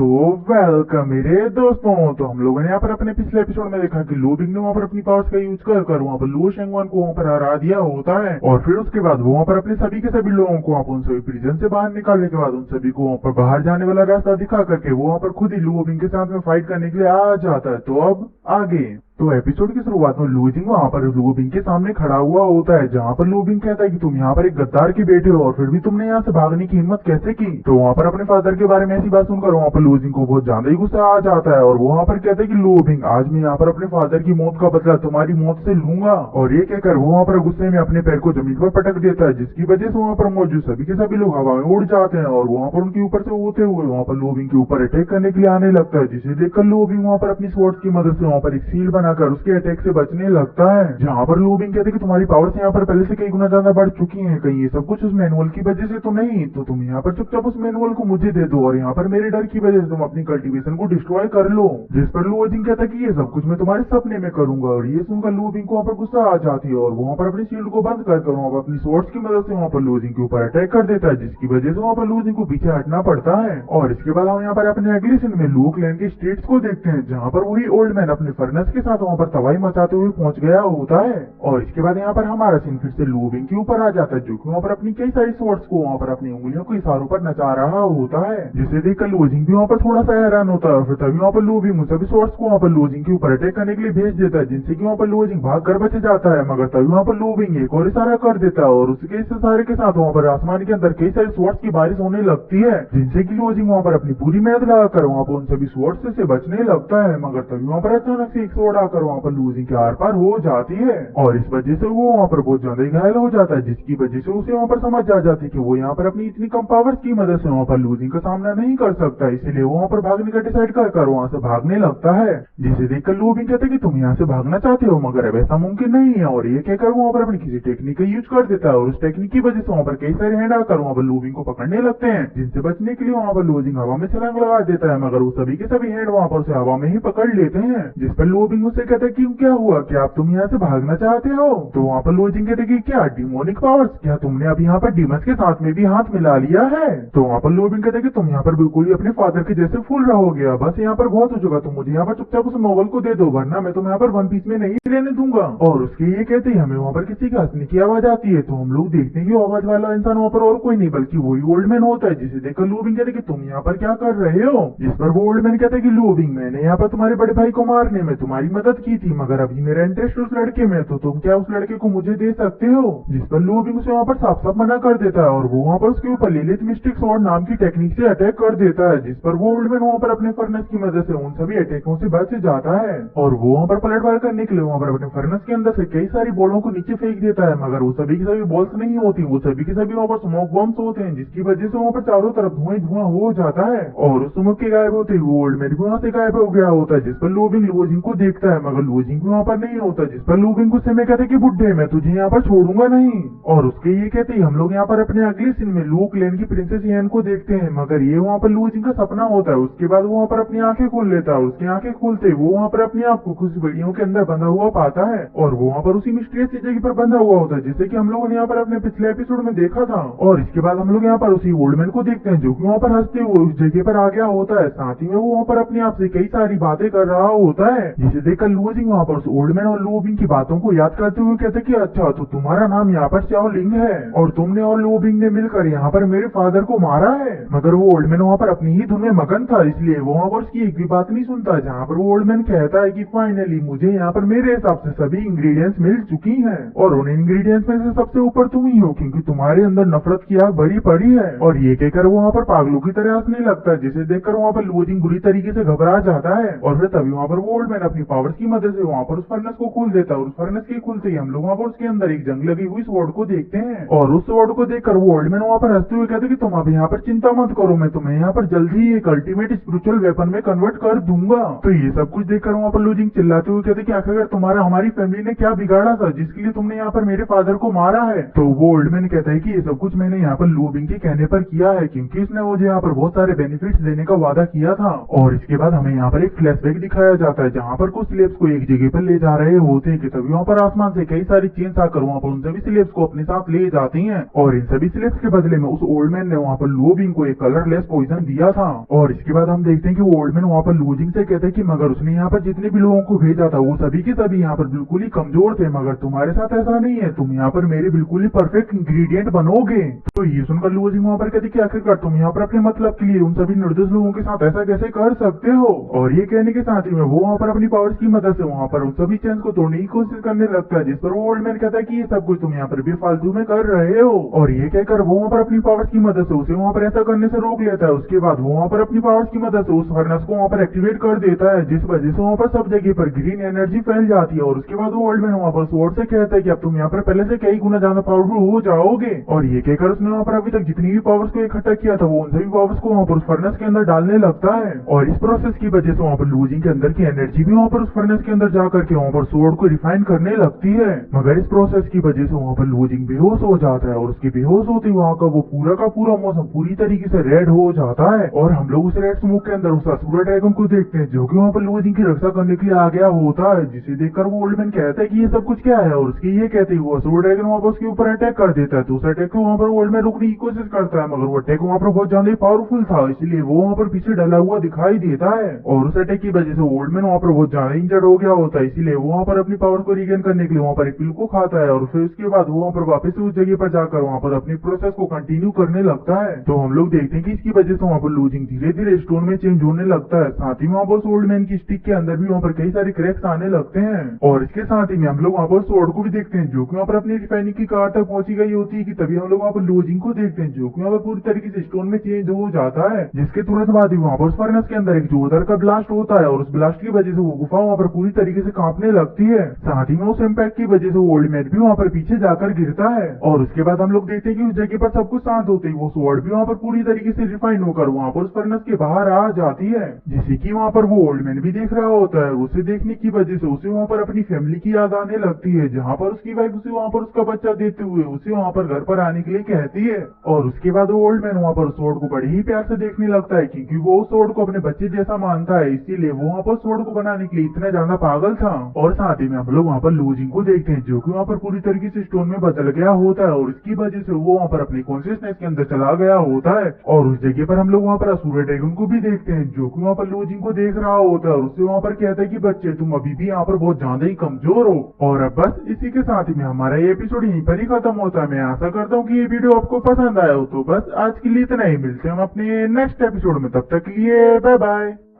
तो वेलकम मेरे दोस्तों। तो हम लोगों ने यहाँ पर अपने पिछले एपिसोड में देखा कि लू बिंग ने वहाँ पर अपनी पावर्स का यूज कर वहाँ पर लू शेंगवान को वहाँ पर हरा दिया होता है। और फिर उसके बाद वो वहाँ पर अपने सभी के सभी लोगों को वहाँ पर उन सभी प्रिजन से बाहर निकालने के बाद उन सभी को वहाँ पर बाहर जाने वाला रास्ता दिखा करके वो वहाँ पर खुद ही लू बिंग के साथ में फाइट करने के लिए आ जाता है। तो अब आगे तो एपिसोड की शुरुआत में लू जिंग वहाँ पर लू बिंग के सामने खड़ा हुआ होता है, जहाँ पर लू बिंग कहता है कि तुम यहाँ पर एक गद्दार के बेटे हो और फिर भी तुमने यहाँ से भागने की हिम्मत कैसे की। तो वहाँ पर अपने फादर के बारे में ऐसी बात सुनकर वहाँ पर लू जिंग को बहुत ज्यादा ही गुस्सा आ जाता है और वो वहाँ पर कहता है कि लू बिंग आज मैं यहाँ पर अपने फादर की मौत का बदला तुम्हारी मौत से लूंगा। और ये कहकर वो वहाँ पर गुस्से में अपने पैर को जमीन पर पटक देता है, जिसकी वजह से वहाँ पर मौजूद सभी के सभी लोग हवा में उड़ जाते हैं और वहाँ पर उनके ऊपर से होते हुए वहाँ पर लू बिंग के ऊपर अटैक करने के लिए आने लगता है, जिसे देखकर लू बिंग वहाँ पर अपनी स्वॉर्ड की मदद से वहाँ पर एक शील्ड बनाकर उसके अटैक से बचने लगता है। जहाँ पर लू बिंग कहते कि तुम्हारी पावर्स यहाँ पर पहले से कई गुना ज्यादा बढ़ चुकी हैं, कहीं ये सब कुछ उस मैनुअल की वजह से तो नहीं, तो तुम यहाँ पर चुपचाप उस मैनुअल को मुझे दे दो और यहाँ पर मेरे डर की वजह से तुम अपनी कल्टीवेशन को डिस्ट्रॉय कर लो। जिस पर लू बिंग कहता कि ये सब कुछ मैं तुम्हारे सपने में करूंगा। और ये सुनकर लू बिंग को वहाँ पर गुस्सा आ जाती है और वहाँ पर अपनी शील्ड को बंद कर वहाँ पर अपनी स्वॉर्ड्स की मदद से वहाँ पर लू बिंग के ऊपर अटैक कर देता है, जिसकी वजह से वहाँ पर लू बिंग को पीछे हटना पड़ता है। और इसके बाद हम यहाँ पर अपने अगले सीन में लू क्लैन के स्ट्रीट्स को देखते हैं, जहाँ पर वही ओल्ड मैन अपने फर्नेस के साथ वहाँ पर तबाही मचाते हुए पहुंच गया होता है। और इसके बाद यहाँ पर हमारा सीन फिर से लू बिंग के ऊपर आ जाता है, जो कि वहाँ पर अपनी कई सारी स्वॉर्ड्स को वहाँ पर अपनी उंगलियों के इशारों पर नचा रहा होता है, जिसे देखकर लू बिंग भी वहाँ पर थोड़ा सा हैरान होता है। और फिर तभी वहाँ पर लू बिंग उन सभी स्वॉर्ड्स को वहाँ पर लू बिंग के ऊपर अटैक करने के लिए भेज देता है, जिनसे कि वहाँ पर लू बिंग भाग कर बच जाता है। मगर तभी वहाँ पर लू बिंग एक और इशारा कर देता है और उसके इस इशारे के साथ वहाँ पर आसमान के अंदर कई सारी स्वॉर्ड्स की बारिश होने लगती है, जिनसे कि लू बिंग वहाँ पर अपनी पूरी मेहनत लगाकर वहाँ पर उन सभी स्वॉर्ड्स से बचने लगता है। मगर तभी वहाँ पर अचानक से एक स्वॉर्ड आकर वहाँ पर लू बिंग के आर पार हो जाती है और इस वजह से वो वहाँ पर बहुत ज्यादा घायल हो जाता है, जिसकी वजह से उसे वहाँ पर समझ आ जाती है कि वो यहाँ पर अपनी इतनी कम पावर्स की मदद से वहाँ पर लू बिंग का सामना नहीं कर सकता। इसीलिए वो वहाँ पर भागने का डिसाइड कर वहाँ से भागने लगता है, जिसे देखकर लू बिंग कहते कि तुम यहाँ से भागना चाहते हो, मगर अब ऐसा मुमकिन नहीं है। और ये कहकर वो वहाँ पर अपनी किसी टेक्निक का यूज कर देता है और उस टेक्निक की वजह से वहाँ पर कई सारे हैंड आकर वहाँ पर लू बिंग को पकड़ने लगते हैं, जिनसे बचने के लिए वहाँ पर लू बिंग हवा में छलांग लगा देता है। मगर वो सभी के सभी हैंड वहाँ पर हवा में ही पकड़ लेते हैं, जिस पर लू बिंग उससे कहते हैं कि क्या हुआ, क्या आप तुम यहाँ से भागना चाहते हो। तो वहाँ पर लू बिंग कहते कि क्या डिमोनिक पावर्स, क्या तुमने अब यहाँ पर डीमंस के साथ में भी हाथ मिला लिया है। तो वहाँ पर लू बिंग कहते कि तुम यहाँ पर बिल्कुल ही अपने फादर के जैसे फूल रहोगे, बस यहाँ पर बहुत हो चुका, तुम मुझे यहाँ पर चुपचाप उस नॉवल को दे दो, वरना मैं तुम्हें यहाँ पर वन पीस में नहीं रहने दूंगा। और उसके ये कहते ही हमें वहाँ पर किसी का हंसने की आवाज आती है, तो हम लोग देखते हैं कि आवाज वाला इंसान वहाँ पर और कोई नहीं बल्कि वही ओल्ड मैन होता है, जिसे देखकर लू बिंग कहते कि तुम यहाँ पर क्या कर रहे हो। जिस पर वो ओल्ड मैन कहते कि लू बिंग मैंने यहाँ पर तुम्हारे बड़े भाई को मारने में तुम्हारी मदद की थी, मगर अभी मेरा इंटरेस्ट उस लड़के में, तो तुम क्या उस लड़के को मुझे दे सकते हो। जिस पर लू बिंग उसे वहाँ पर साफ साफ मना कर देता है और वो वहाँ पर उसके ऊपर लिलिथ मिस्टिक स्वॉर्ड नाम की टेक्निक से अटैक कर देता है, जिस पर वो ओल्ड मैन वहाँ पर अपने फर्नेस की मदद से उन सभी अटैकों से बच जाता है। और वो वहाँ पर पलटवार करने के लिए वहाँ पर अपने फर्नेस के अंदर से कई सारी बॉलों को नीचे फेंक देता है, मगर वो सभी की सभी बॉल्स नहीं होती, वो सभी के सभी वहाँ पर स्मोक बॉम्ब्स होते हैं, जिसकी वजह से वहाँ पर चारों तरफ धुआं हो जाता है। और उस स्मोक के गायब होते ही वो ओल्ड मैन भी वहाँ से गायब हो गया होता है, जिस पर लू बिंग लू जिंग को देखता है, मगर लू जिंग भी वहाँ पर नहीं होता। जिस पर लू बिंग गुस्से में कहते कि बुड्ढे मैं तुझे यहाँ पर छोड़ूंगा नहीं। और उसके ये कहते ही हम लोग यहाँ पर अपने अगले सीन में लू क्लैन की प्रिंसेस यान को देखते हैं, मगर ये वहाँ पर लू जिंग का सपना होता है। उसके बाद वो वहाँ पर अपनी आंखें खोल लेता है, उसकी आंखें खोलते वो वहाँ पर अपने आप को कुछ बेड़ियों के अंदर बंधा हुआ पाता है और वो वहाँ पर उसी मिस्टीरियस जगह पर बंधा हुआ होता है, जैसे कि हम लोगों ने यहाँ पर अपने पिछले एपिसोड में देखा था। और इसके बाद हम लोग यहाँ पर उसी ओल्ड मैन को देखते हैं, जो कि वहाँ पर हंसते हुए उस जगह पर आ गया होता है, साथ ही में वो वहाँ पर अपने आप से कई सारी बातें कर रहा होता है, जिसे देखकर लू जिंग वहाँ पर उस ओल्ड मैन और लू बिंग की बातों को याद करते हुए कहते कि अच्छा तो तुम्हारा नाम यहाँ पर श्याओ लिंग है और तुमने और लू बिंग ने मिलकर यहाँ पर मेरे फादर को मारा है। मगर वो ओल्ड मैन वहाँ पर अपनी ही धुन में मगन था, इसलिए वो वहाँ पर उसकी एक भी बात नहीं सुनता। जहाँ पर वो ओल्ड मैन कहता है कि फाइनली मुझे यहाँ पर मेरे हिसाब से सभी इंग्रेडिएंट्स मिल चुकी हैं और उन इंग्रेडिएंट्स में से सबसे ऊपर तुम ही हो, क्योंकि तुम्हारे अंदर नफरत की आग भरी पड़ी है। और ये कहकर वो वहाँ पर पागलों की तरह हंसने लगता है, जिसे देखकर वहाँ पर लू जिंग बुरी तरीके से घबरा जाता है। और फिर तभी वहाँ पर वो ओल्ड मैन अपनी पावर्स की मदद से वहाँ पर उस फर्नेस को खोल देता है और उस फर्नेस के खुलते ही हम लोग वहाँ पर उसके अंदर एक जंग लगी हुई स्वॉर्ड को देखते हैं। और उस स्वॉर्ड को देखकर वो ओल्ड मैन वहाँ पर हंसते हुए कहते कि तुम अब यहाँ पर चिंता मत करो, मैं तुम्हें यहाँ पर जल्दी ही एक अल्टीमेट स्पिरिचुअल वेपन में कन्वर्ट कर दूंगा। तो ये सब कुछ देखकर वहाँ पर लू जिंग चिल्लाते हुए कहते कि आखिर तुम्हारा हमारी फैमिली ने क्या बिगाड़ा था जिसके लिए तुमने यहाँ पर मेरे फादर को मारा है। तो वो ओल्ड मैन कहता है कि ये सब कुछ मैंने यहाँ पर लू बिंग के कहने पर किया है, क्योंकि इसने मुझे यहाँ पर बहुत सारे बेनिफिट्स देने का वादा किया था। और इसके बाद हमें यहाँ पर एक फ्लैशबैक दिखाया जाता है, जहाँ पर कुछ स्लेब्स को एक जगह पर ले जा रहे होते हैं कि तभी वहाँ पर आसमान से कई सारी चेन्स आकर वहाँ पर उन सभी स्लेब्स को अपने साथ ले जाती हैं और इन सभी स्लेब्स के बदले में उस ओल्ड मैन ने वहाँ पर लूबिंग को एक कलरलेस पॉइजन दिया था। और इसके बाद हम देखते हैं कि वो ओल्ड मैन वहाँ पर लूजिंग से कहते हैं कि मगर उसने यहाँ पर जितने भी लोगों को भेजा था वो सभी के सभी यहाँ पर बिल्कुल ही कमजोर थे, मगर तुम्हारे साथ ऐसा नहीं है, तुम यहाँ पर मेरे बिल्कुल ही परफेक्ट इंग्रेडिएंट बनोगे। तो ये सुनकर लूजिंग वहाँ पर कहती कि आखिरकार तुम यहाँ पर अपने मतलब के लिए उन सभी निर्दोष लोगों के साथ ऐसा कैसे कर सकते हो। और ये कहने के साथ ही में वो वहाँ पर अपनी पावर्स की मदद से वहाँ पर उन सभी चेन्स को तोड़ने की कोशिश करने लगता है, जिस पर वो ओल्ड मैन कहता है कि ये सब कुछ तुम यहाँ पर बेफालतू में कर रहे हो। और ये कहकर वो वहाँ पर अपनी पावर्स की मदद से उसे वहाँ पर ऐसा करने से रोक लेता है। उसके बाद वो वहाँ पर अपनी पावर्स की मदद से उस फर्नेस को वहाँ पर एक्टिवेट कर देता है, जिस वजह से वहाँ पर सब जगह पर ग्रीन एनर्जी फैल जाती है। और उसके बाद वो ओल्ड मैन वहाँ पर स्वॉर्ड से कहता है कि अब तुम यहाँ पर पहले से कई गुना ज्यादा पावरफुल हो जाओगे। और ये कहकर उसने वहाँ पर अभी तक जितनी भी पावर्स को इकट्ठा किया था वो उन सभी पावर्स को वहाँ पर उस फर्नेस के अंदर डालने लगता है। और इस प्रोसेस की वजह से वहाँ पर लूजिंग के अंदर की एनर्जी भी वहाँ पर उस फर्नेस के अंदर जाकर के वहाँ पर स्वॉर्ड को रिफाइन करने लगती है। मगर इस प्रोसेस की वजह से वहाँ पर लूजिंग बेहोश हो जाता है और उसके बेहोश होते वहाँ का वो पूरा का पूरा मौसम पूरी तरीके से रेड हो जाता है। और हम लोग उस रेड स्मोक के अंदर उस असुरा ड्रैगन को देखते हैं जो कि वहाँ पर लूजिंग की रक्षा करने के लिए आ गया होता है, जिसे देखकर वो ओल्ड मैन कहता है कि ये सब कुछ क्या है। और उसके ये कहते हैं वो असुरा ड्रैगन वहाँ पर उसके ऊपर अटैक कर देता है। तो उस अटैक को वहाँ पर ओल्ड मैन रोकने की कोशिश करता है, मगर वो अटैक वहाँ पर बहुत ज्यादा पावरफुल था, इसलिए वो वहाँ पर पीछे डला हुआ दिखाई देता है। और उस अटैक की वजह से ओल्ड मैन वहाँ पर बहुत ज्यादा इंजर्ड हो गया होता है, इसीलिए वो वहाँ पर अपनी पावर को रिगेन करने के लिए वहाँ पर एक पिल को खाता है। और फिर उसके बाद वो वहाँ पर वापस उस जगह पर जाकर वहाँ पर अपनी प्रोसेस को कंटिन्यू करने लगता है। तो हम लोग देखते हैं कि इसकी वजह से वहाँ पर लूजिंग धीरे धीरे स्टोन में चेंज होने लगता है। साथ ही वहाँ पर ओल्ड मैन की स्टिक के अंदर भी वहाँ पर कई सारे क्रैक्स आने लगते हैं। और इसके साथ ही में हम लोग वहाँ पर स्वॉर्ड को भी देखते हैं जो कि वहाँ पर अपनी रिफाइनिंग की कार तक पहुंची गई होती है कि तभी हम लोग वहाँ पर लूजिंग को देखते हैं जो कि वहाँ पर पूरी तरीके से स्टोन में चेंज हो जाता है, जिसके तुरंत बाद ही वहाँ पर उस फर्नेस के अंदर एक जोरदार का ब्लास्ट होता है। और उस ब्लास्ट की वजह से वो गुफा वहाँ पर पूरी तरीके से कांपने लगती है। साथ ही में उस इम्पैक्ट की वजह से ओल्ड मैन भी वहाँ पर पीछे जाकर गिरता है। और उसके बाद हम लोग देखते हैं कि उस जगह पर सब कुछ शांत होते ही वो स्वॉर्ड भी वहाँ पर पूरी तरीके से रिफाइन होकर वहाँ पर उस फर्नेस के बाहर आ जाती है, जिसे कि वहाँ पर वो ओल्ड मैन भी देख रहा होता है। उसे देखने की वजह से उसे वहाँ पर अपनी फैमिली की याद आने लगती है, जहाँ पर उसकी वाइफ उसे वहाँ पर उसका बच्चा देते हुए उसे वहाँ पर घर पर आने के लिए कहती है। और उसके बाद वो ओल्ड मैन वहाँ पर स्वॉर्ड को बड़े ही प्यार से देखने लगता है, क्योंकि वो उस स्वॉर्ड को अपने बच्चे जैसा मानता है, इसीलिए वो वहाँ पर स्वॉर्ड को बनाने के लिए इतना ज्यादा पागल था। और साथ ही में हम लोग वहाँ पर लूजिंग को देखते हैं जो कि वहाँ पर पूरी तरीके से स्टोन में बदल गया होता है। और इसकी वजह से वो वहाँ पर अपनी कॉन्शियसनेस के अंदर चला गया होता है। और उस जगह पर हम लोग वहाँ पर असुरा ड्रैगन को भी देखते हैं जो कि वहाँ पर लूजिंग को देख रहा होता है और उससे वहाँ पर कहता है कि बच्चे तुम अभी भी यहाँ पर बहुत ज्यादा ही कमजोर हो। और अब बस इसी के साथ ही में हमारा ये एपिसोड यहीं पर ही खत्म होता है। मैं आशा करता हूँ कि ये वीडियो आपको पसंद आया हो। तो बस आज के लिए इतना ही, मिलते हैं हम अपने नेक्स्ट एपिसोड में, तब तक के लिए बाय बाय।